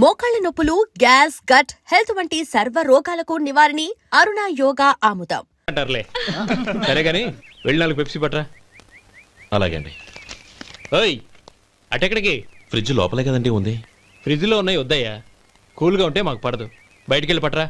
మోకాళ్ల నొప్పులు, gas, gut health వంటి సర్వ రోగాలకు నివారణి అరుణ యోగా ఆముదం. అంటారులే. సరే గాని వెళ్ళి 4 పెప్సీ పట్రా. అలాగే అండి. ఓయ్ అటెక్కడికి? ఫ్రిడ్జ్ లోపలే కదండి ఉంది. ఫ్రిడ్జ్లో ఉన్నాయి వద్దయ్యా, కూల్గా ఉంటే మాకు పడదు. బయటికి వెళ్ళి పట్రా.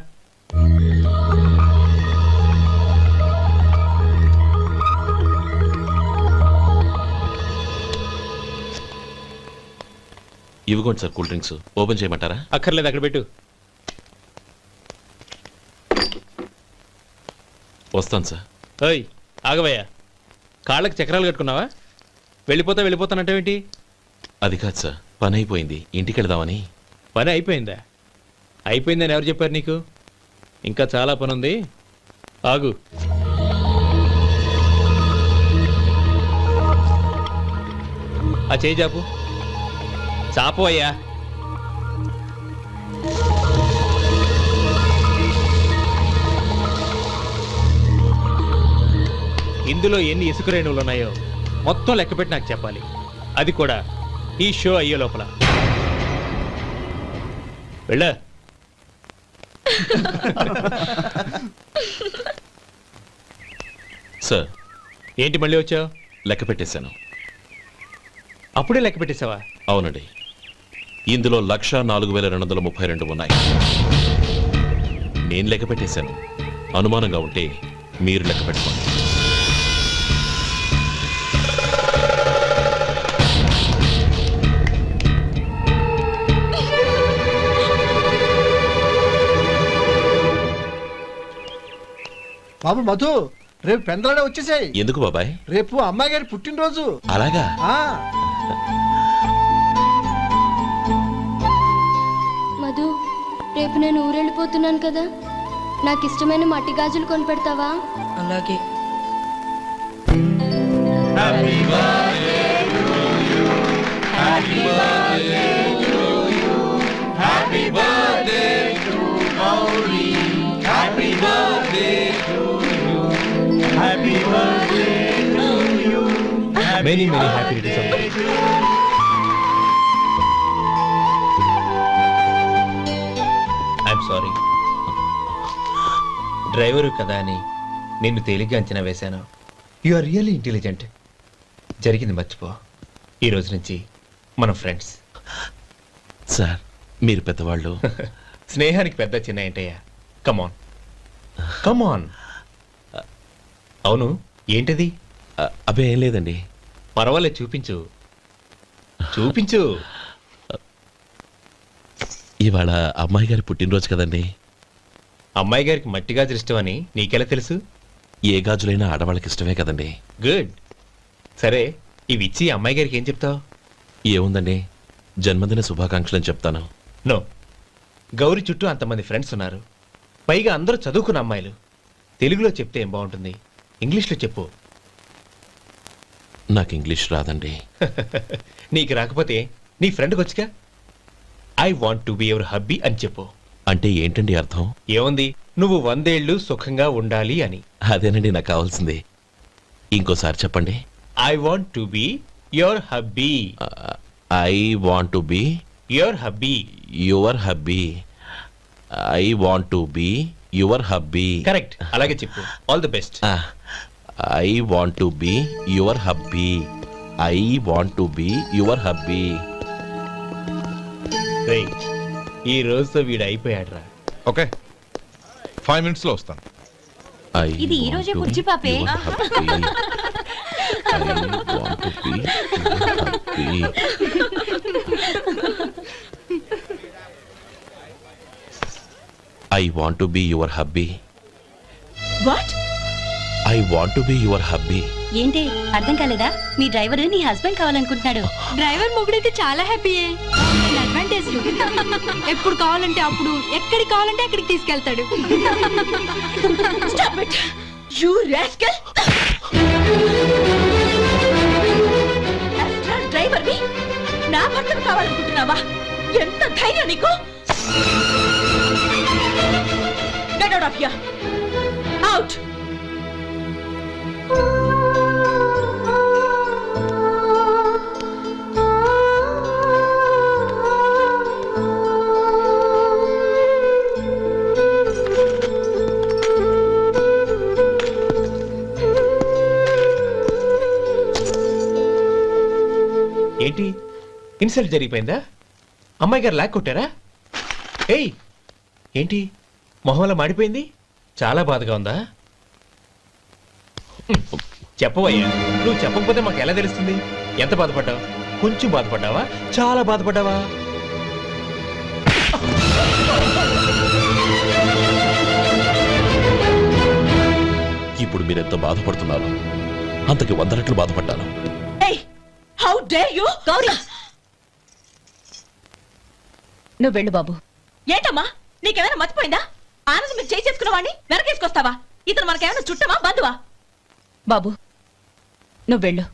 ఇవ్వకోండి సార్, కూల్ డ్రింక్స్ ఓపెన్ చేయమంటారా? అక్కర్లేదు, అక్కడ పెట్టు. వస్తాను సార్. ఓయ్ ఆగవయ్యా, కాళ్ళకి చక్రాలు కట్టుకున్నావా? వెళ్ళిపోతానంటావేంటి? అది కాదు సార్, పని అయిపోయింది, ఇంటికి వెళదామని. పని అయిపోయిందా? అయిపోయిందని ఎవరు చెప్పారు నీకు? ఇంకా చాలా పని ఉంది, ఆగు. ఆ చేయి చాపు. చాపు అయ్యా. ఇందులో ఎన్ని ఇసుక రేణువులు ఉన్నాయో మొత్తం లెక్కపెట్టి నాకు చెప్పాలి. అది కూడా ఈ షో అయ్యే లోపల. వెళ్ళ. సార్ ఏంటి మళ్ళీ వచ్చావు? లెక్క పెట్టేశాను. అప్పుడే లెక్క పెట్టేశావా? అవునండి, ఇందులో 1,04,232 ఉన్నాయి. నేను లెక్క పెట్టేశాను. అనుమానంగా ఉంటే మీరు లెక్క పెట్టుకోండి. బాబు మధు, రేపు పెందలాడే వచ్చేసాయి. ఎందుకు బాబాయ్? రేపు అమ్మాయి గారి పుట్టినరోజు. అలాగా? మధు, రేపు నేను ఊరెళ్ళిపోతున్నాను కదా, నాకు ఇష్టమైన మట్టి గాజులు కొనిపెడతావా? అలాగే. Many happy returns. I'm sorry. Driver కదా అని నిన్ను తేలిగ్గా అంచనా వేశాను. You are really intelligent. జరిగింది మర్చిపో. ఈ రోజు నుంచి మనం ఫ్రెండ్స్. సార్ మీరు పెద్దవాళ్ళు. స్నేహానికి పెద్ద చిన్న ఏంటయ్యా? కమాన్ కమాన్. అవును, ఏంటది? అబ్బే ఏం లేదండి. పర్వాలేదు, చూపించు చూపించు. ఇవాళ అమ్మాయి గారి పుట్టినరోజు కదండి. అమ్మాయి గారికి మట్టి గాజులు ఇష్టమని నీకెలా తెలుసు? ఏ గాజులైనా ఆడవాళ్ళకి ఇష్టమే కదండి. గుడ్. సరే, ఇవి ఇచ్చి అమ్మాయి గారికి ఏం చెప్తావు? ఏముందండి, జన్మదిన శుభాకాంక్షలు అని చెప్తాను. నో, గౌరీ చుట్టూ అంతమంది ఫ్రెండ్స్ ఉన్నారు, పైగా అందరూ చదువుకున్న అమ్మాయిలు. తెలుగులో చెప్తే ఏం బాగుంటుంది? ఇంగ్లీష్లో చెప్పు. నాకు ఇంగ్లీష్ రాదండి. నీకు రాకపోతే నీ ఫ్రెండ్కి వచ్చిగా. I want to be your hubby అని చెప్పు. అంటే ఏంటండి అర్థం? ఏముంది, నువ్వు 100 ఏళ్ళు సుఖంగా ఉండాలి అని. అదేనండి నాకు కావాల్సింది. ఇంకోసారి చెప్పండి. I want to be your hubby. I want to be your hubby. Your hubby. I want to be your hubby. Correct, అలాగే చెప్పు. All the best. I want to be your hubby. I want to be your hubby. ఈ రోజుతో వీడు అయిపోయాడ్రా. Okay, 5 minutes లో వస్తాను. ఇది ఈ రోజే బుజ్జి పాపే. I want to be your hubby. What? I want to be your hubby. ఏంటి అర్థం కాలేదా? మీ డ్రైవర్ నీ హస్బెండ్ కావాలనుకుంటున్నాడు. డ్రైవర్ మొగుడైతే చాలా హ్యాపీయే. అడ్వాంటేజ్ ఎప్పుడు కావాలంటే అప్పుడు, ఎక్కడికి కావాలంటే అక్కడికి తీసుకెళ్తాడు. Stop it! You rascal! Driver వి నా భర్తను కావాలనుకుంటున్నావా? ఎంత ధైర్యం నీకు? Get out of here! Out! Insult జరిగిపోయిందా? అమ్మాయి గారు లాక్ కొట్టారా? ఏయ్ ఏంటి మొహంలో మాడిపోయింది? చాలా బాధగా ఉందా? చెప్పవయ్యా, నువ్వు చెప్పకపోతే మాకు ఎలా తెలుస్తుంది? ఎంత బాధపడ్డావు? కొంచెం బాధపడ్డావా? చాలా బాధపడ్డావా? ఇప్పుడు మీరెంత బాధపడుతున్నారు అంతకి 100 రెట్లు బాధపడ్డాను. How dare you Gauri! నువ్వు వెళ్ళు బాబు. ఏంటమ్మా నీకేమైనా మర్చిపోయిందా? ఆనందం మీరు చేసుకున్న వాడిని వెనకేసుకొస్తావా? ఇతను మనకేమైనా చుట్టమా బంధువా? బాబు నువ్వు వెళ్ళు,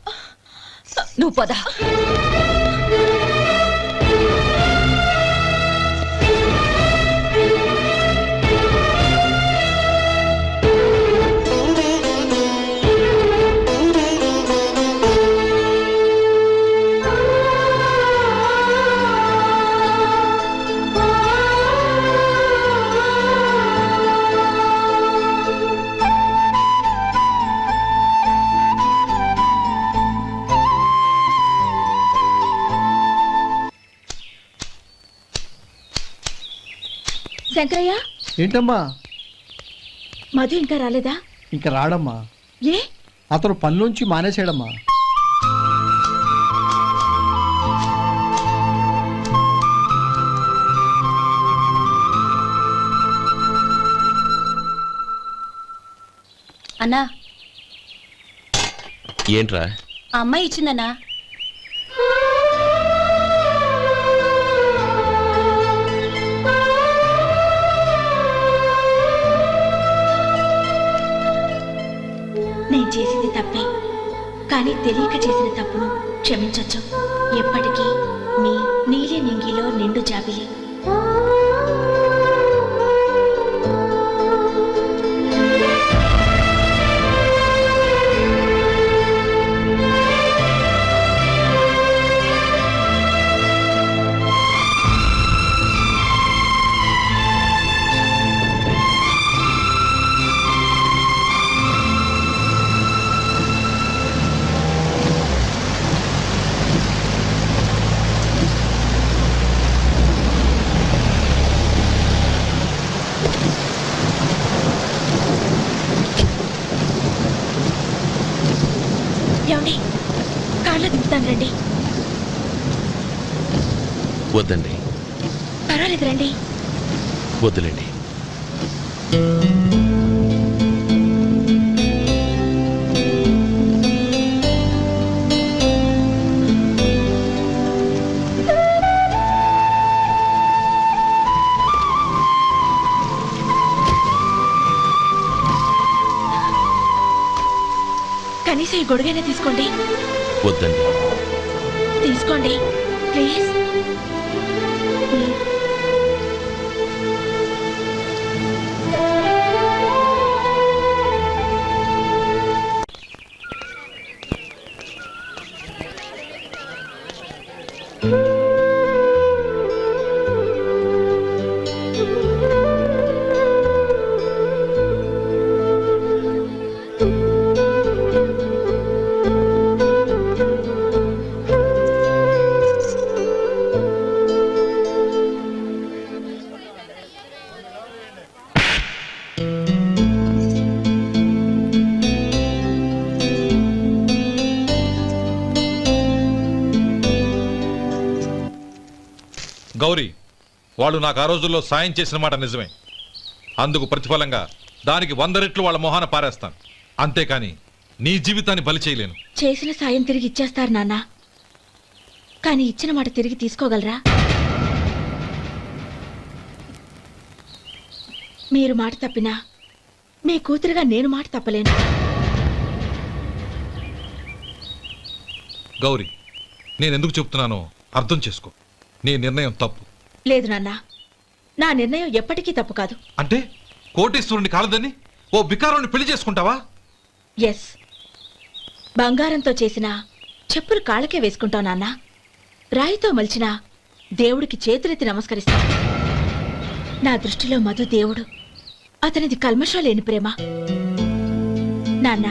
నువ్వు పద. శంకరయ్య, ఏంటమ్మా? మధు ఇంకా రాలేదా? ఇంకా రాడమ్మా. ఏ? అతను పనిలోంచి మానేసాడమ్మా. అన్నా, ఏంట్రా? ఆ అమ్మాయి ఇచ్చిందన్నా. నేను చేసింది తప్పే, కానీ తెలియక చేసిన తప్పును క్షమించొచ్చు. ఎప్పటికీ మీ నీలి నింగిలో నిండు జాబిలి. ఏమండి, కార్లో దింపుతాను రండి. వద్దండి, పర్వాలేదు రండి. వద్దులేండి. కనీసం ఈ గొడుగైనా తీసుకోండి. వద్దండి. తీసుకోండి ప్లీజ్. గౌరీ, వాళ్ళు నాకు ఆ రోజుల్లో సాయం చేసిన మాట నిజమే. అందుకు ప్రతిఫలంగా దానికి 100 రెట్లు వాళ్ళ మొహాన పారేస్తాను. అంతేకాని నీ జీవితాన్ని బలి చేయలేను. చేసిన సాయం తిరిగి ఇచ్చేస్తారు నాన్న, కానీ ఇచ్చిన మాట తిరిగి తీసుకోగలరా? మీరు మాట తప్పినా మీ కూతురుగా నేను మాట తప్పలేను. గౌరీ, నేనెందుకు చెప్తున్నానో అర్థం చేసుకో. నీ నిర్ణయం తప్పు. లేదు నాన్న, నా నిర్ణయం ఎప్పటికీ తప్పు కాదు. అంటే కోటేశ్వరుని కాలదని ఓ బికారుని పెళ్లి చేసుకుంటావా? ఎస్, బంగారంతో చేసిన చెప్పులు కాళ్ళకే వేసుకుంటావు నాన్న. రాయితో మలిచిన దేవుడికి చేతులెత్తి నమస్కరిస్తా. నా దృష్టిలో మధు దేవుడు, అతనిది కల్మషం లేని ప్రేమ. నాన్న,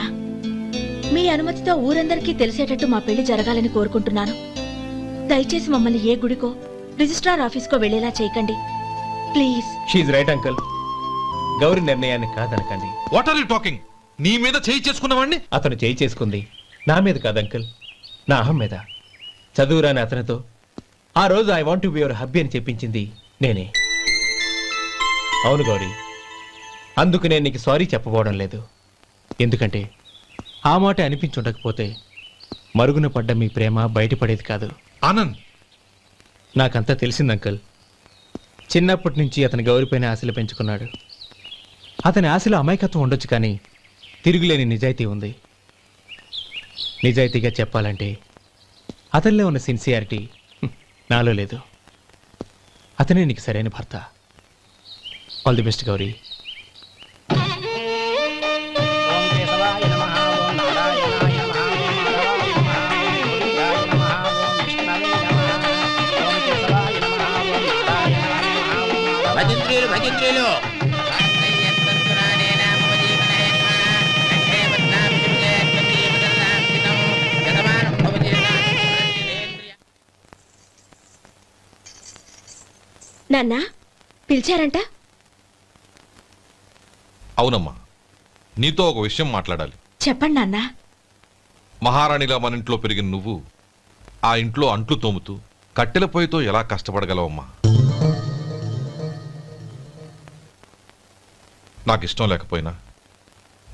మీ అనుమతితో ఊరందరికీ తెలిసేటట్టు మా పెళ్లి జరగాలని కోరుకుంటున్నాను. దయచేసి మమ్మల్ని ఏ గుడికో రిజిస్ట్రార్ ఆఫీస్కో వెళ్ళేలా చేయకండి please. She's right uncle. Gauri నిర్ణయాన్ని కాదనకండి. What are you talking? నీ మీద చేయి చేసుకున్నవాడిని అతను చేయి చేసుకుంది నా మీద కాదు అంకుల్, నా అహం మీద. చదువురాని అతనితో ఆ రోజు I want be your hubby అని చెప్పించింది నేనే. అవును గౌరీ, అందుకు నేను నీకు సారీ చెప్పబోవడం లేదు. ఎందుకంటే ఆ మాట అనిపించుండకపోతే మరుగున పడ్డ మీ ప్రేమ బయటపడేది కాదు. ఆనంద్, నాకంతా తెలిసింది అంకుల్. చిన్నప్పటి నుంచి అతని గౌరీపైన ఆశలు పెంచుకున్నాడు. అతని ఆశలో అమాయకత్వం ఉండొచ్చు, కానీ తిరుగులేని నిజాయితీ ఉంది. నిజాయితీగా చెప్పాలంటే అతనిలో ఉన్న సిన్సియారిటీ నాలో లేదు. అతనే నీకు సరైన భర్త. All the best Gauri. భజంత్రీలు నాన్న పిలిచారంట? అవునమ్మా, నీతో ఒక విషయం మాట్లాడాలి. చెప్పండి నాన్న. మహారాణిలా మన ఇంట్లో పెరిగిన నువ్వు ఆ ఇంట్లో అంట్లు తోముతూ కట్టెల పొయ్యితో ఎలా కష్టపడగలవమ్మా? నాకు ఇష్టం లేకపోయినా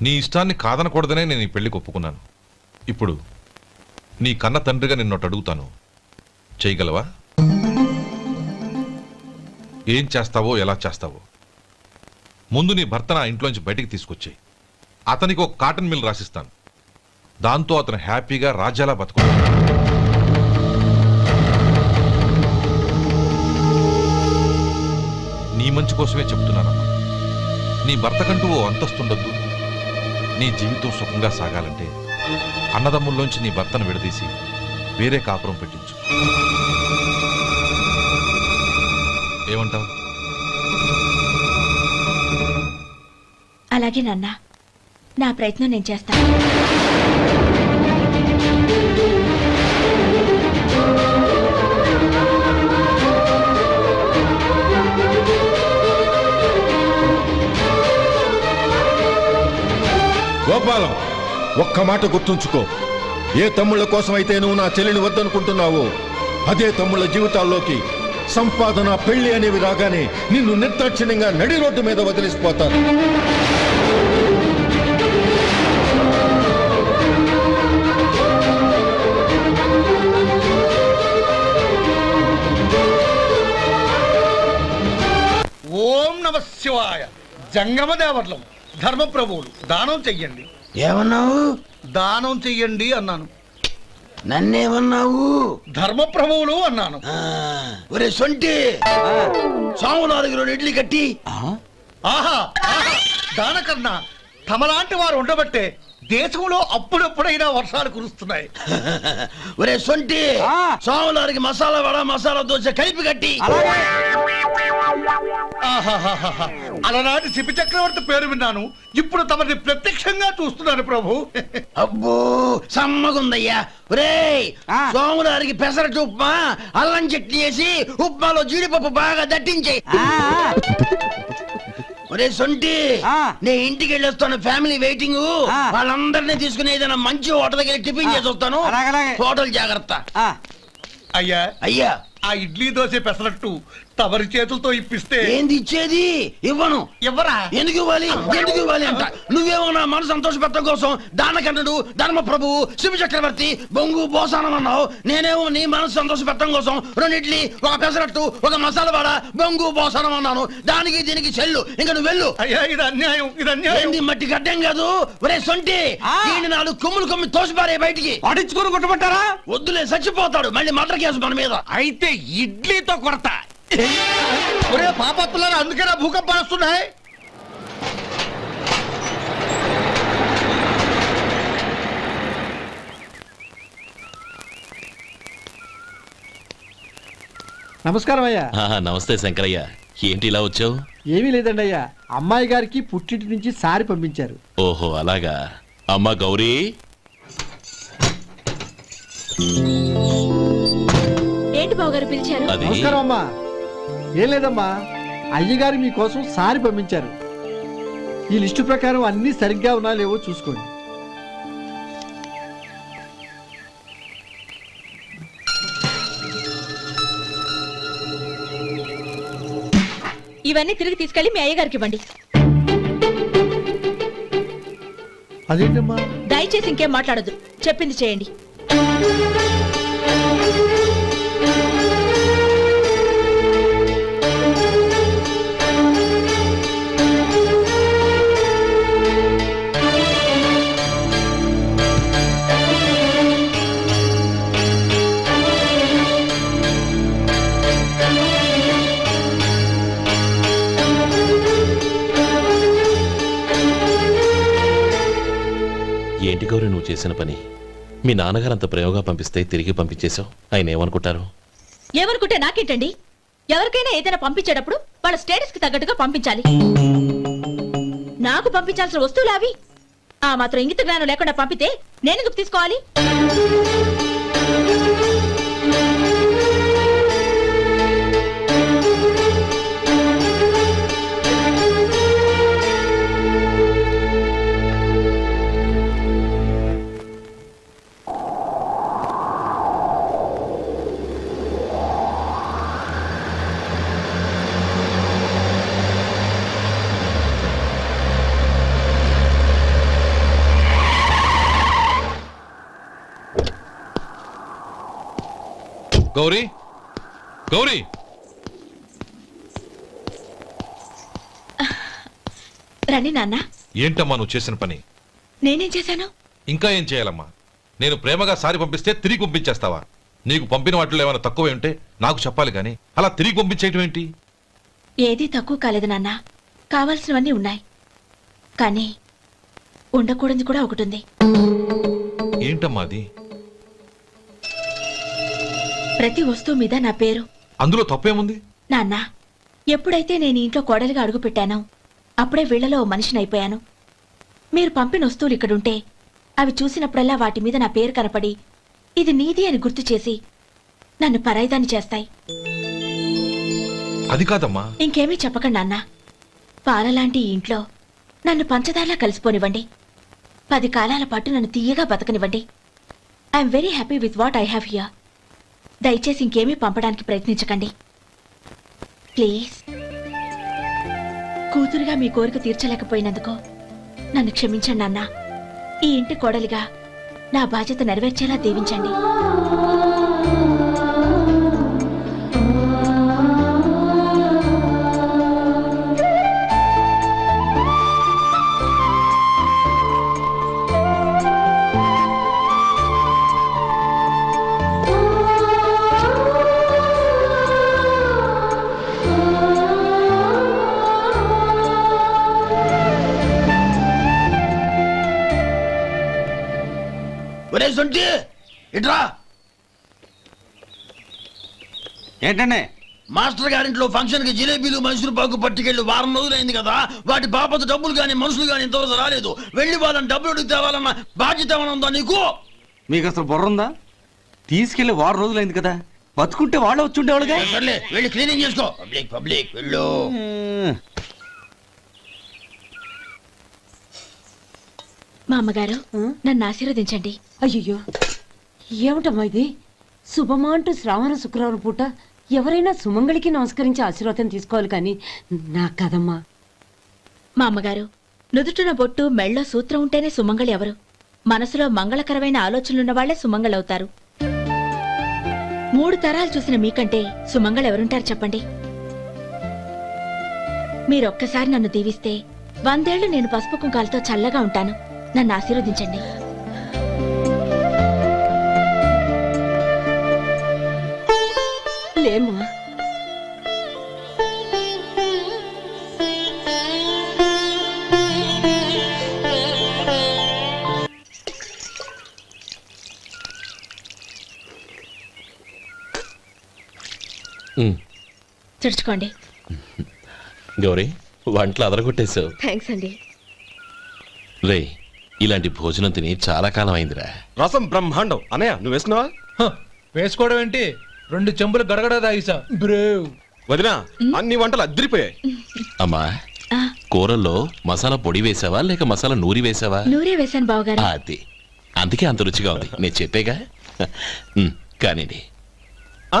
నీ ఇష్టాన్ని కాదనకూడదనే నేను ఈ పెళ్లికి ఒప్పుకున్నాను. ఇప్పుడు నీ కన్న తండ్రిగా నిన్నొట్టు అడుగుతాను, చేయగలవా? ఏం చేస్తావో, ఎలా చేస్తావో ముందు నీ భర్తను ఆ ఇంట్లోంచి బయటికి తీసుకొచ్చేయి. అతనికి ఒక కాటన్ మిల్ రాసిస్తాను. దాంతో అతను హ్యాపీగా రాజ్యాలా బతుకుతాడు. నీ మంచి కోసమే చెప్తున్నానమ్మా. నీ భర్తకంటూ ఓ అంతస్తుండొద్దు. నీ జీవితం సుఖంగా సాగాలంటే అన్నదమ్ముల్లోంచి నీ భర్తను విడదీసి వేరే కాపురం పెట్టించు. ఏమంటావు? అలాగే నాన్న, నా ప్రయత్నం నేను చేస్తాను. గోపాలం, ఒక్క మాట గుర్తుంచుకో. ఏ తమ్ముళ్ళ కోసమైతే నువ్వు నా చెల్లిని వద్దనుకుంటున్నావో అదే తమ్ముళ్ళ జీవితాల్లోకి సంపాదన, పెళ్లి అనేవి రాగానే నిన్ను నిర్దాక్షిణ్యంగా నడి రోడ్డు మీద వదిలిసిపోతారు. ఓం నమ శివాయ. జంగమ దేవర్లం, ధర్మప్రభువులు, దానం చెయ్యండి. ఏమన్నావు? దానం చెయ్యండి అన్నాను. నన్నేమన్నావు? ధర్మప్రభువులు అన్నాను. ఒరే సొంటి, సాములారికి 2 ఇడ్లీ కట్టి. ఆహా ఆహా, దానకన్నా తమలాంటి వారు ఉండబట్టే దేశంలో అప్పుడప్పుడైనా వర్షాలు కురుస్తున్నాయి. ఒరే సొంటి, సాములారికి మసాలా వడ, మసాలా దోశ కలిపి కట్టి. ఆహాహాహా, అలనాటి శిపి చక్రవర్తి పేరు విన్నాను, ఇప్పుడు తమని ప్రత్యక్షంగా చూస్తున్నాను ప్రభు. అబ్బో సమ్మగుందయ్యా. ఒరేయ్, సోములారికి పెసరట్టు ఉప్మా, అల్లం చట్నీ వేసి ఉప్మాలో జీడిపప్పు బాగా దట్టించేయి. ఒరే సొంటి, నే ఇంటికి వెళ్ళొస్తాను, ఫ్యామిలీ వెయిటింగ్. వాళ్ళందరినీ తీసుకుని ఏదైనా మంచి హోటల్ దగ్గర టిఫిన్ చేసి వస్తాను. హోటల్ జాగ్రత్త. అయ్యా అయ్యా, ఆ ఇడ్లీ దోశ పెసరట్టు తమరి చేతులతో ఇప్పిస్తే. ఏంది ఇచ్చేది? ఇవ్వను. ఎవరా? ఎందుకు ఇవ్వాలి? ఎందుకు ఇవ్వాలి అంట. నువ్వేమో నా మనసు సంతోషపెట్టడం కోసం దానకన్నుడు, ధర్మ ప్రభువు, శివ చక్రవర్తి, బొంగు బోసానం అన్నావు. నేనేమో నీ మనసు సంతోషపెట్టడం కోసం 2 ఇడ్లీ, ఒక పెసరట్టు, ఒక మసాలా వాడ, బొంగు బోసానం అన్నాను. దానికి దీనికి చెల్లు. ఇంకా నువ్వు వెళ్ళు. అయ్యా ఇది అన్యాయం, ఇది అన్యాయం. ఏంది మట్టి గడ్డం కాదు. ఒరే సొంటి, దీన్ని 4 కొమ్ములు కొమ్మి తోసిపారే బయటికి. పడించుకొని కొట్టమంటారా? వద్దులే, చచ్చిపోతాడు. మళ్ళీ మర్డర్ కేసు మన మీద. అయితే ఇడ్లీతో కొడతా. ఒరే పాపత్తులారా, అందుకేనా భూకంపాలు వస్తున్నాయి? నమస్కారం అయ్యా. నమస్తే శంకరయ్య, ఏంటి ఇలా వచ్చావు? ఏమీ లేదండి అయ్యా, అమ్మాయి గారికి పుట్టింటి నుంచి సారి పంపించారు. ఓహో అలాగా. అమ్మా గౌరీ. ఏంటి బావగారు పిలిచారు? అది నమస్కారం అమ్మా. ఏం లేదమ్మా, అయ్యగారు మీకోసం సారి పంపించారు. ఈ లిస్టు ప్రకారం అన్నీ సరిగ్గా ఉన్నా లేవో చూసుకోండి. ఇవన్నీ తిరిగి తీసుకెళ్లి మీ అయ్యగారికి ఇవ్వండి. అదేంటమ్మా? దయచేసి ఇంకేం మాట్లాడొద్దు, చెప్పింది చేయండి. ఏంటి గౌరీ నువ్వు చేసిన పని? మీ నాన్నగారు అంత ప్రేమగా పంపిస్తే తిరిగి పంపించేశావు. ఆయన ఏమనుకుంటారు? ఏమనుకుంటే నాకేంటండి? ఎవరికైనా ఏదైనా పంపించేటప్పుడు వాళ్ళ స్టేటస్ కి తగ్గట్టుగా పంపించాలి. నాకు పంపించాల్సిన వస్తువులు అవి. ఆ మాత్రం ఇంగిత జ్ఞానం లేకుండా పంపితే నేనెందుకు తీసుకోవాలి? గౌరీ గౌరీ రండి నాన్న. ఏంటమ్మా నువ్వు చేసిన పని? నేనేం చేశాను? ఇంకా ఏం చేయాలమ్మా? నేను ప్రేమగా సారి పంపిస్తే తిరిగి పంపించేస్తావా? నీకు పంపిన వాటిలో ఏమైనా తక్కువ ఉంటే నాకు చెప్పాలి కానీ అలా తిరిగి పంపించేయటం ఏంటి? ఏదీ తక్కువ కాలేదు నాన్న, కావాల్సినవన్నీ ఉన్నాయి. కానీ ఉండకూడదు కూడా ఒకటి ఉంది. ఏంటమ్మా అది? ప్రతి వస్తువు మీద నా పేరు. అందులో తప్పేముంది? నాన్న, ఎప్పుడైతే నేను ఇంట్లో కోడలిగా అడుగు పెట్టానో అప్పుడే వీళ్లలో ఓ మనిషిని అయిపోయాను. మీరు పంపిన వస్తువులు ఇక్కడుంటే అవి చూసినప్పుడల్లా వాటి మీద నా పేరు కనపడి ఇది నీది అని గుర్తు చేసి నన్ను పరాయిదాన్ని చేస్తాయి. అది కాదమ్మా. ఇంకేమీ చెప్పకండి నాన్న. పాలలాంటి ఈ ఇంట్లో నన్ను పంచదారలా కలిసిపోనివ్వండి. 10 కాలాల పాటు నన్ను తీయగా బతకనివ్వండి. I'm very happy with what I have here. దయచేసి ఇంకేమీ పంపడానికి ప్రయత్నించకండి ప్లీజ్. కూతురుగా మీ కోరిక తీర్చలేకపోయినందుకు నన్ను క్షమించండి నాన్న. ఈ ఇంటి కోడలిగా నా బాధ్యత నెరవేర్చేలా దీవించండి. ఒరే సొంటి ఇట్రా. ఏంటండి? మాస్టర్ గారింట్లో ఫంక్షన్ కి జిలేబీలు మైసూరు పాకు పట్టుకెళ్ళి వారం రోజులైంది కదా. వాటి బాపత డబ్బులు కానీ మనుషులు కానీ ఇంతవరకు రాలేదు. వెళ్ళి వాళ్ళని డబ్బులు అడిగి తేవాలన్న బాధ్యత ఏమైనా ఉందా నీకు? మీకు అసలు బుర్ర ఉందా? తీసుకెళ్లి వారం రోజులైంది కదా, బతుకుంటే వాళ్ళు వచ్చి ఉండేవాళ్ళుగా. సర్లే వెళ్ళి క్లీనింగ్ చేసుకో. పబ్లిక్ పబ్లిక్ వెళ్ళు. మా అమ్మగారు నన్ను ఆశీర్వదించండి. అయ్యో ఏమిటమ్మా ఇది? శుభమా అంటూ శ్రావణ శుక్రవారం పూట ఎవరైనా సుమంగళికి నమస్కరించి ఆశీర్వాదం తీసుకోవాలి కానీ నా కదమ్మా. మా అమ్మగారు, నుదుటిన బొట్టు మెళ్ళో సూత్రం ఉంటేనే సుమంగళి ఎవరు? మనసులో మంగళకరమైన ఆలోచనలున్న వాళ్లే సుమంగళవుతారు. 3 తరాలు చూసిన మీకంటే సుమంగళ ఎవరుంటారు చెప్పండి? మీరొక్కసారి నన్ను దీవిస్తే 100 ఏళ్లు నేను పసుపు కుంకాలతో చల్లగా ఉంటాను. నన్ను ఆశీర్వదించండి. లేమ్మా. తుడుచుకోండి. గౌరీ, వంటలు అదరగొట్టేశావు. థ్యాంక్స్ అండి. రే, ఇలాంటి భోజనం తిని చాలా కాలం అయిందిరా. రసం బ్రహ్మాండం. అన్నయ్య నువ్వు వేసుకున్నావా? వేసుకోవడం ఏంటి? 2 చెంబులు గడగడ తాగిసా బ్రేవ్. వదినా అన్ని వంటలు అద్దరిపోయాయి. అమ్మా ఆ, కూరల్లో మసాలా పొడి వేసావా లేక మసాలా నూరి వేసావా? నూరే వేశాను బావగారు. అది అందుకే అంత రుచిగా ఉంది. నేను చెప్పేగా. కానివ్వండి. ఆ.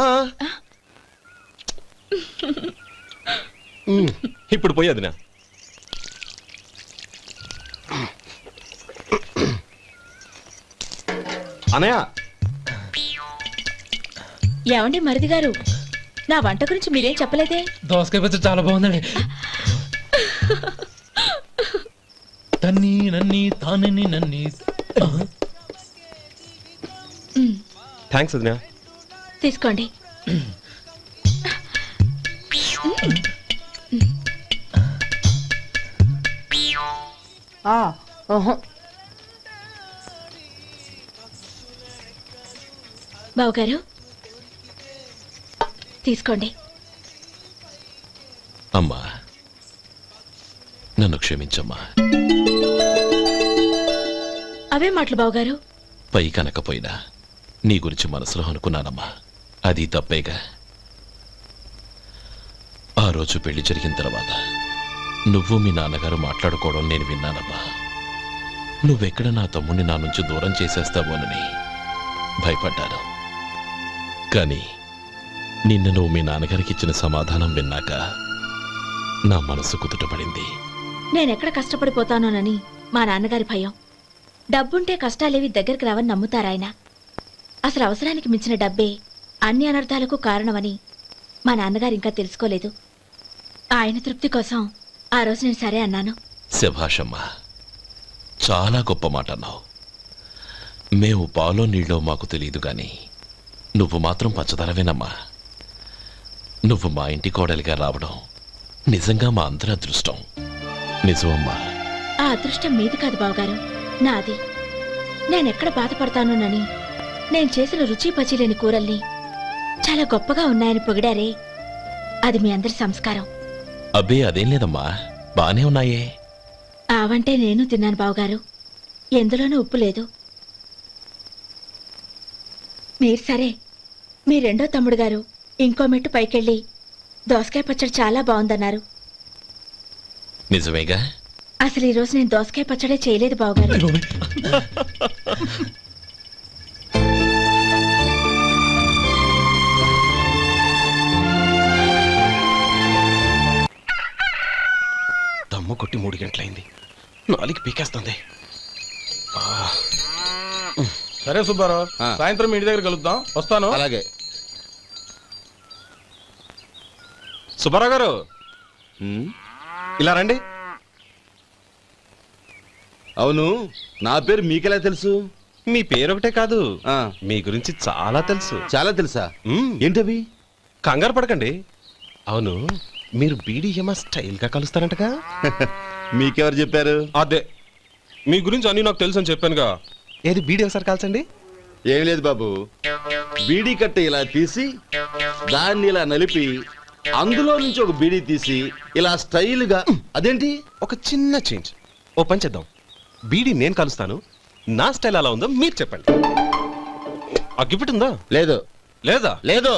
ఇప్పుడు పోయి వదినా. అనయ్య ఏమండి మరిది గారు, నా వంట గురించి మీరేం చెప్పలేదే? దోసకాయ పచ్చడి చాలా బాగుందండి. తన్ని నన్ని తానని నన్ని. థ్యాంక్స్ వదినా. తీసుకోండి. బావగారు తీసుకోండి. అమ్మా నన్ను క్షమించమ్మా. అవే మాటలు బావగారు. పై కనకపోయినా నీ గురించి మనసులో అనుకున్నానమ్మా. అది తప్పేగా. ఆ రోజు పెళ్లి జరిగిన తర్వాత నువ్వు మీ నాన్నగారు మాట్లాడుకోవడం నేను విన్నానమ్మా. నువ్వెక్కడ నా తమ్ముడిని నా నుంచి దూరం చేసేస్తావోనని భయపడ్డాను. కానీ నిన్న నువ్వు మీ నాన్నగారికి ఇచ్చిన సమాధానం విన్నాక నా మనసు కుదుటపడింది. నేనెక్కడ కష్టపడిపోతానోనని మా నాన్నగారి భయం. డబ్బుంటే కష్టాలేవి దగ్గరికి రావని నమ్ముతారాయన. అసలు అవసరానికి మించిన డబ్బే అన్ని అనర్థాలకు కారణమని మా నాన్నగారు ఇంకా తెలుసుకోలేదు. ఆయన తృప్తి కోసం ఆ రోజు నేను సరే అన్నాను. శభాషమ్మా, చాలా గొప్ప మాట అన్నావు. మేము పాలో నీళ్ళో మాకు తెలియదు గాని నువ్వు మాత్రం పచ్చదనవేనమ్మా. నువ్వు మా ఇంటి కోడలిగా రావడం నిజంగా మా అందరి అదృష్టం. నిజమమ్మా. ఆ అదృష్టం మీది కాదు బావగారు, నాది. నేనెక్కడ బాధపడతానోనని నేను చేసిన రుచి పచిలేని కూరల్ని చాలా గొప్పగా ఉన్నాయని పొగిడారే, అది మీ అందరి సంస్కారం. అబ్బే అదేం లేదమ్మా, బానే ఉన్నాయే. ఆవంటే నేను తిన్నాను బావగారు, ఎందులోనూ ఉప్పు లేదు. మీరు సరే, మీ రెండో తమ్ముడు గారు ఇంకో మెట్టు పైకెళ్ళి దోసకాయ పచ్చడి చాలా బాగుందన్నారు. నిజమేగా? అసలు ఈ రోజు నేను దోసకాయ పచ్చడే చేయలేదు బావగారు. దమ్ము కొట్టి 3 గంటలైంది. 4 పీకేస్తుంది. సరే సుబ్బారావు, సాయంత్రం ఇంటి దగ్గర కలుద్దాం. వస్తాను. అలాగే. సుబ్బారావు గారు ఇలా రండి. అవును, నా పేరు మీకెలా తెలుసు? మీ పేరు ఒకటే కాదు, మీ గురించి చాలా తెలుసు. చాలా తెలుసా? ఏంటవి? కంగారు పడకండి. అవును, మీరు బీడీఎం స్టైల్ గా కలుస్తారంటగా? మీకెవరు చెప్పారు? అదే, మీ గురించి అన్ని నాకు తెలుసు అని చెప్పానుగా. ఏది బీడీ ఒకసారి కాల్చండి. ఏం లేదు బాబు, బీడీ కట్ట ఇలా తీసి దాన్ని ఇలా నలిపి అందులో నుంచి ఒక బీడీ తీసి ఇలా స్టైల్గా. అదేంటి? ఒక చిన్న చేంజ్. ఓ పని చేద్దాం, బీడీ నేను కలుస్తాను, నా స్టైల్ అలా ఉందో మీరు చెప్పండి. అగ్గిపెట్టి ఉందా? లేదు. లేదా? లేదు.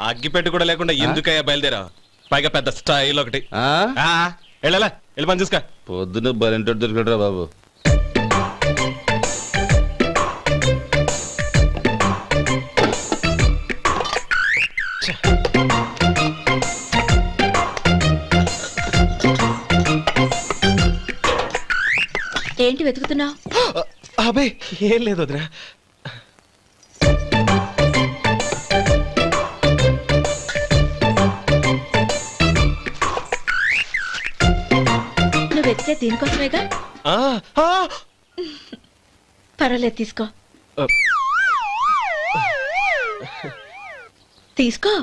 అగ్గిపెట్టి కూడా లేకుండా ఎందుకయ్యా బయలుదేరా? పైగా పెద్ద స్టైల్ ఒకటి. వెళ్ళాలా, వెళ్ళి పని చూసుకో. పొద్దున బలింటోడు దొరికడరా బాబు. ఏంటి వెతుకుతున్నావు? అబే ఏం లేదు వదినా. నువ్వు వెతికే దీనికోసమేగా. పర్వాలేదు, తీసుకో. తీసుకో.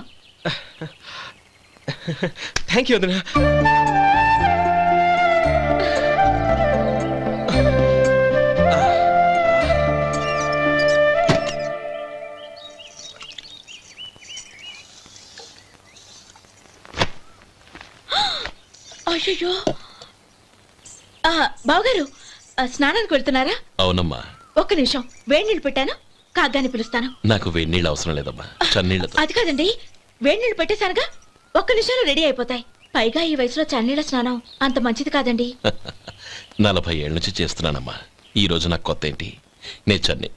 థ్యాంక్ యూ వదినా. అయ్యో, బావగారు స్నానానికి వెళ్తున్నారా? అవునమ్మా. ఒక్క నిమిషం, వేడి నీళ్ళు పెట్టాను, కాగ్గాని పిలుస్తాను. నాకు వెన్నీళ్ళు అవసరం లేదమ్మా, చన్నీళ్ళతో. అది కాదండి, వేడినీళ్ళు పెట్టేశానుగా, ఒక్క నిమిషంలో రెడీ అయిపోతాయి. పైగా ఈ వయసులో చన్నీళ్ళ స్నానం అంత మంచిది కాదండి. 40 ఏళ్ళ నుంచి చేస్తున్నానమ్మా, ఈ రోజు నాకు కొత్త ఏంటి? నే చన్ని.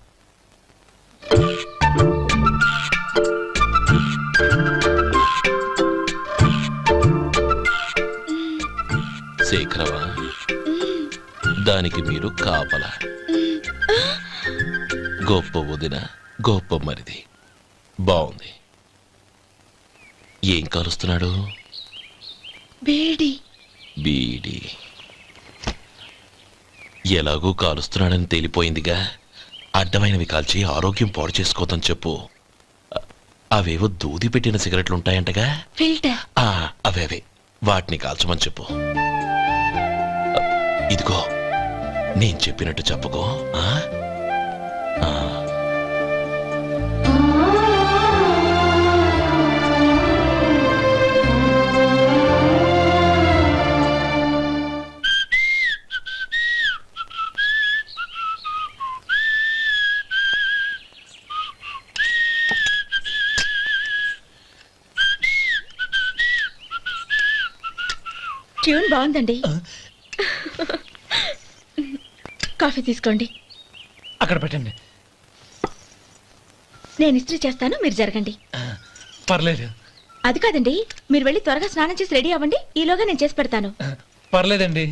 శేఖరవా, దానికి మీరు కాపలా. గొప్ప వదిన, గొప్ప మరిది. బాగుంది. ఏం కాలుస్తున్నాడు? బీడి. బీడి ఎలాగూ కాలుస్తున్నాడని తేలిపోయిందిగా. అడ్డమైనవి కాల్చి ఆరోగ్యం పాడు చేసుకోదని చెప్పు. అవేవో దూది పెట్టిన సిగరెట్లు ఉంటాయంటగా, ఫిల్టర్. అవే వాటిని కాల్చమని చెప్పు. ఇదిగో నేను చెప్పినట్టు చెప్పుకో. ట్యూన్ బాగుందండి. కాఫీ తీసుకోండి. అక్కడ పెట్టండి. నేను ఇస్త్రీ చేస్తాను, మీరు జరగండి. పర్లేదు. అది కాదండి, మీరు వెళ్ళి త్వరగా స్నానం చేసి రెడీ అవ్వండి, ఈలోగా నేను చేసి పెడతాను. పర్లేదండి.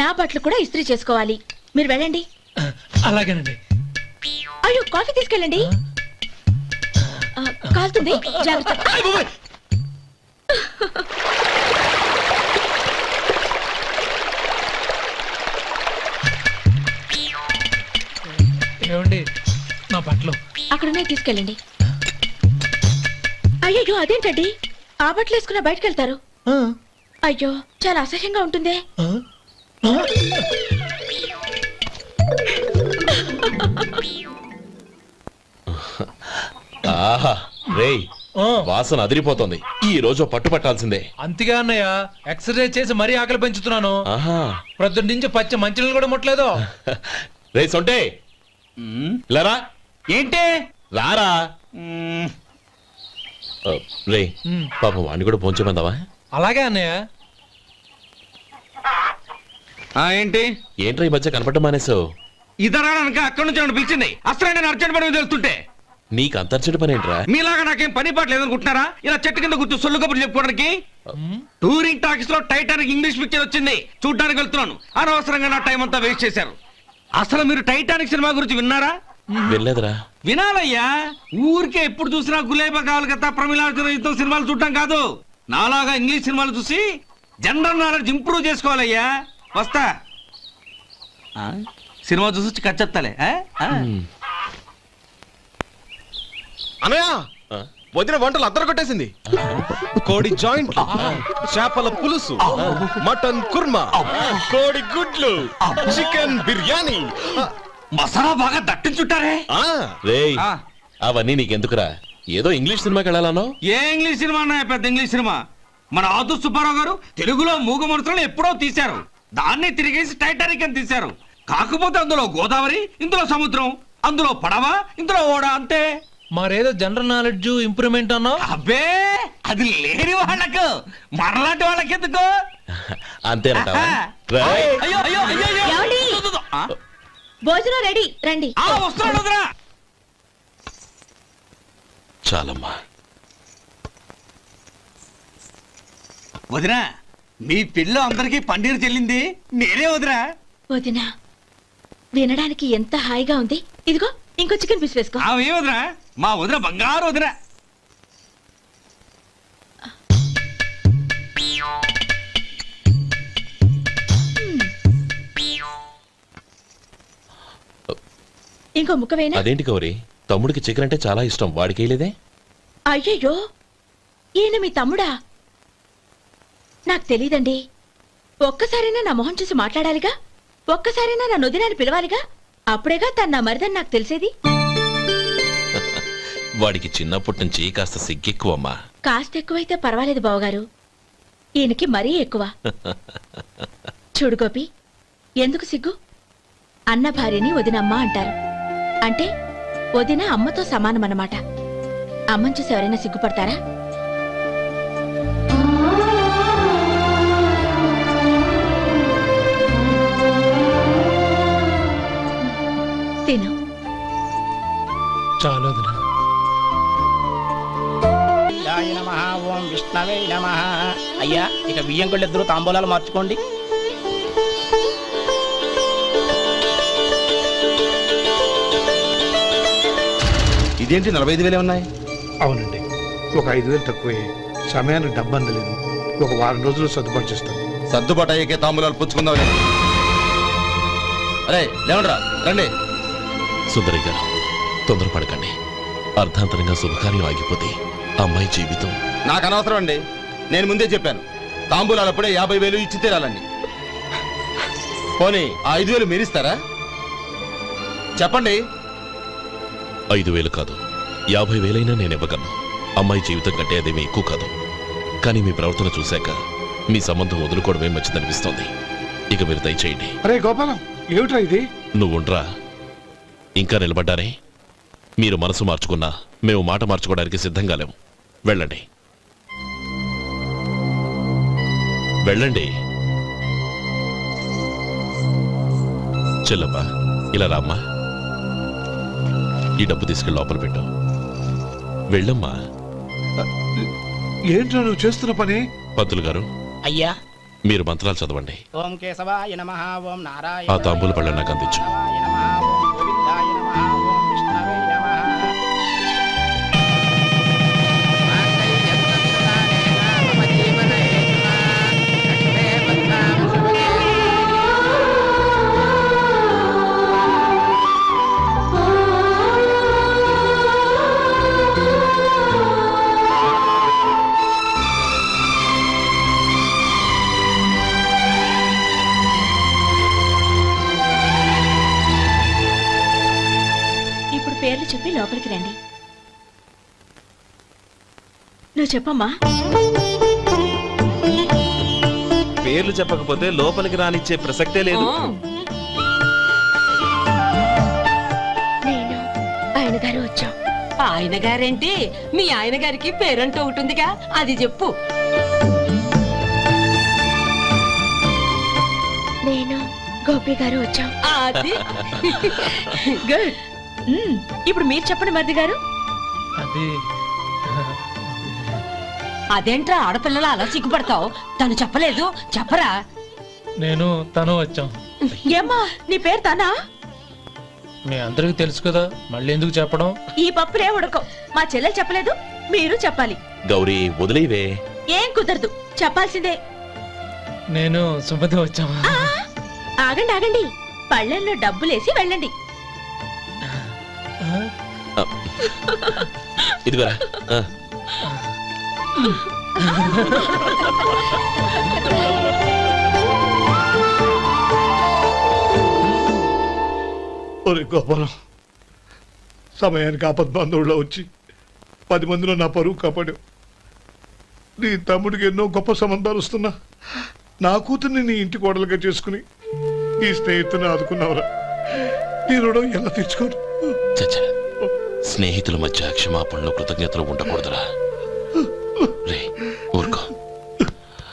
నా బట్టలు కూడా ఇస్త్రీ చేసుకోవాలి, మీరు వెళ్ళండి. అలాగేనండి. అయ్యో, కాఫీ తీసుకెళ్ళండి. కాలుతుంది, జాగ్రత్త. ఏమండి, నా బట్టలు అక్కడున్నాయి, తీసుకెళ్ళండి. అయ్యో, అదేంటండి, ఆ బట్టలు వేసుకున్న బయటకు వెళ్తారు? అయ్యో, చాలా అసహ్యంగా ఉంటుందే. ఆహా రేయ్, వాసన అదిరిపోతుంది. ఈ రోజు పట్టు పట్టాల్సిందే. అంతగా అన్నయ్య, ఎక్సర్సైజ్ చేసి మరీ ఆకలి పెంచుతున్నాను. ప్రొద్దున నుంచి పచ్చ మంచినీళ్ళు కూడా ముట్టలేదు. రే సొంటే, లరా. ఏంటి? రారా. రే పాపం వాడిని కూడా పోంచమందావా? అలాగే అన్నయ్య. ఏంటి ఏంట్రా ఈ మధ్య కనపడటం మానేసావు? ఇదరా అక్కడి నుంచి నన్ను పిలిచింది. అసలు నేను అర్జెంట్ పని తెలుస్తుంటే నీకు అంతర్చడి పని ఏంట్రా? మీలాగా నాకేం పని పాట లేదనుకుంటున్నారా? ఇలా చెట్టు కింద కూర్చో సొల్లు కబుర్లు చెప్పుకోవడానికి. టూరింగ్ టాకీస్ లో టైటానిక్ ఇంగ్లీష్ పిక్చర్ వచ్చింది, చూడ్డానికి వెళ్తున్నాను. అనవసరంగా నా టైం అంతా వేస్ట్ చేశారు. అసలు మీరు టైటానిక్ సినిమా గురించి విన్నారా? వెళ్ళలేదురా. వినాలయ్యా. ఊరికే ఎప్పుడు చూసినా గులేబా కావాలి కదా, ప్రమిళార్జున సినిమాలు చూడటం కాదు. నాలాగా ఇంగ్లీష్ సినిమాలు చూసి జనరల్ నాలెడ్జ్ ఇంప్రూవ్ చేసుకోవాలయ్యా. వస్తా. సినిమా చూసి కచ్చెత్తాలే. అనయా, వదిన వంటలు అద్దరు కొట్టేసింది. కోడి జాయింట్, చేపల పులుసు, మటన్ కుర్మా, కోడి గుడ్లు, చికెన్ బిర్యానీ, మసాలా బాగా దట్టించుంటారే. రేయ్, అవన్నీ నీకెందుకురా? ఏదో ఇంగ్లీష్ సినిమాకి వెళ్ళాలనో? ఏ ఇంగ్లీష్ సినిమా అన్నా? పెద్ద ఇంగ్లీష్ సినిమా. మన ఆదు సుబ్బారావు గారు తెలుగులో మూగ మనుషులను ఎప్పుడో తీశారు. దాన్ని తిరిగేసి టైటానిక్ అని తీశారు. కాకపోతే అందులో గోదావరి, ఇందులో సముద్రం, అందులో పడవ, ఇందులో ఓడ, అంతే. మరేదో జనరల్ నాలెడ్జ్ ఇంప్రూవ్మెంట్ అన్నా? అబ్బే, అది లేని వాళ్ళకు, మనలాంటి వాళ్ళకి ఎందుకు? అంతేనంటావా? అయ్యో అయ్యో అయ్యో, భోజనం రెడీ, రండి. వస్తున్నాడు వదరా. చాలమ్మా. వదినా, మీ పిల్ల అందరికి పన్నీరు చెల్లింది నేనే వదినా. వదినా, వినడానికి ఎంత హాయిగా ఉంది. ఇదిగో ఇంకో చికెన్ పీస్ వేసుకో. ఏ వదినా, మా వదిన బంగారు వదిన. ఇంకో ముక్క వేయనా? అదేంటి గౌరీ, తమ్ముడికి చికెన్ అంటే చాలా ఇష్టం, వాడికి వేయలేదే? అయ్యయ్యో, ఈయన మీ తమ్ముడా? నాకు తెలీదండి. ఒక్కసారైనా నా మొహం చూసి మాట్లాడాలిగా, ఒక్కసారైనా నా నొదినాన్ని పిలవాలిగా, అప్పుడేగా తను నా మరిదని నాకు తెలిసేది. వాడికి చిన్నప్పటి నుంచి కాస్త సిగ్గెక్కువమ్మా. కాస్త ఎక్కువైతే పర్వాలేదు బావగారు, ఈయనకి మరీ ఎక్కువ. చూడు గోపి, ఎందుకు సిగ్గు? అన్న భార్యని వదినమ్మ అంటారు. అంటే వదిన అమ్మతో సమానమన్నమాట. అమ్మని చూసి ఎవరైనా సిగ్గుపడతారా? తిను. చాలు వదినా. ఓం విష్ణవే నమః. అయ్యా ఇక బియ్యం కొళ్ళు ఇద్దరు తాంబూలాలు మార్చుకోండి. ఇదేంటి 45,000 ఉన్నాయి? అవునండి, ఒక 5,000 తక్కువే. సమయానికి డబ్బు అందలేదు. ఒక వారం రోజులు సర్దుబాటు చేస్తాను. సర్దుబాటు అయ్యాకే తాంబూలాలు పుచ్చుకుందాం. అరే లేవండ్రా, రండి. సుందరి గారు తొందరపడకండి. అర్ధాంతరంగా శుభకార్యం ఆగిపోతే అమ్మాయి జీవితం. నాకు అనవసరం అండి, నేను ముందే చెప్పాను. తాంబూలాలు అప్పుడే 50,000 ఇచ్చి తీరాలండి. పోనీ ఆ 5,000 మీరిస్తారా? చెప్పండి. 5,000 కాదు, 50,000 నేను ఇవ్వగలను. అమ్మాయి జీవితం కంటే అదేమీ ఎక్కువ కాదు. కానీ మీ ప్రవర్తన చూశాక మీ సంబంధం వదులుకోవడమే మంచిదనిపిస్తోంది. ఇక మీరు దయచేయండి. అరే గోపాలం, ఏమిట్రా ఇది? నువ్వుండ్రా. ఇంకా నిలబడ్డారే? మీరు మనసు మార్చుకున్నా మేము మాట మార్చుకోవడానికి సిద్ధంగా లేము. వెళ్ళండి, వెళ్ళండి. చెల్లప్ప, ఇలా రామ్మా. ఈ డబ్బు తీసుకెళ్ళి లోపల పెట్టు. వెళ్ళమ్మా. ఏంట్రా నువ్వు చేస్తున్న పని? పంతులు గారు, అయ్యా మీరు మంత్రాలు చదవండి. ఓం కేశవాయ నమః. ఓం నారాయణ. ఆ తాంబూల పళ్ళ నాకు అందించు. ఓం గోవిందాయ నమః. ఓం విష్ణవే నమః. ఇప్పుడు పేర్లు చెప్పి లోపలికి రండి. నువ్వు చెప్పమ్మా. పేర్లు చెప్పకపోతే లోపలికి రానిచ్చే ప్రసక్తే లేదు. నేను ఆయన గారు వచ్చాం. ఆయన గారేంటి, మీ ఆయన గారికి పేరంటూ ఒకటిగా, అది చెప్పు. నేను గోపి గారు వచ్చాం. అది గుడ్. ఇప్పుడు మీరు చెప్పండి మరిది గారు. అది అదేంట్రా ఆడపిల్లలు అలా సిగ్గుపడతావు? తను చెప్పలేదు, చెప్పరా? నేను తను వచ్చాం. ఏమ్మా నీ పేరు తానా? మీ అందరికీ తెలుసు కదా, మళ్ళీ ఎందుకు చెప్పడం? ఈ పప్పులే ఉడకం. మా చెల్లెలు చెప్పలేదు, మీరు చెప్పాలి. గౌరీ వదిలేవే. ఏం కుదరదు, చెప్పాల్సిందే. నేను సుమతి వచ్చామా. ఆ, ఆగండి ఆగండి, పళ్ళెంలో డబ్బులేసి వెళ్ళండి. ఇదిగోరా. ఒరే గోపాలం, సమయానికి ఆపద్బంధువుల్లో వచ్చి 10 మందిలో నా పరువు కాపాడావు. నీ తమ్ముడికి ఎన్నో గొప్ప సంబంధాలు వస్తున్నా నా కూతుర్ని నీ ఇంటి కోడలుగా చేసుకుని నీ స్నేహితుని ఆదుకున్నావురా. నీ రుణం ఎలా తీర్చుకోరు? చచ్చా, స్నేహితుల మధ్య క్షమాపణలు కృతజ్ఞతలు ఉండకూడదురా రే.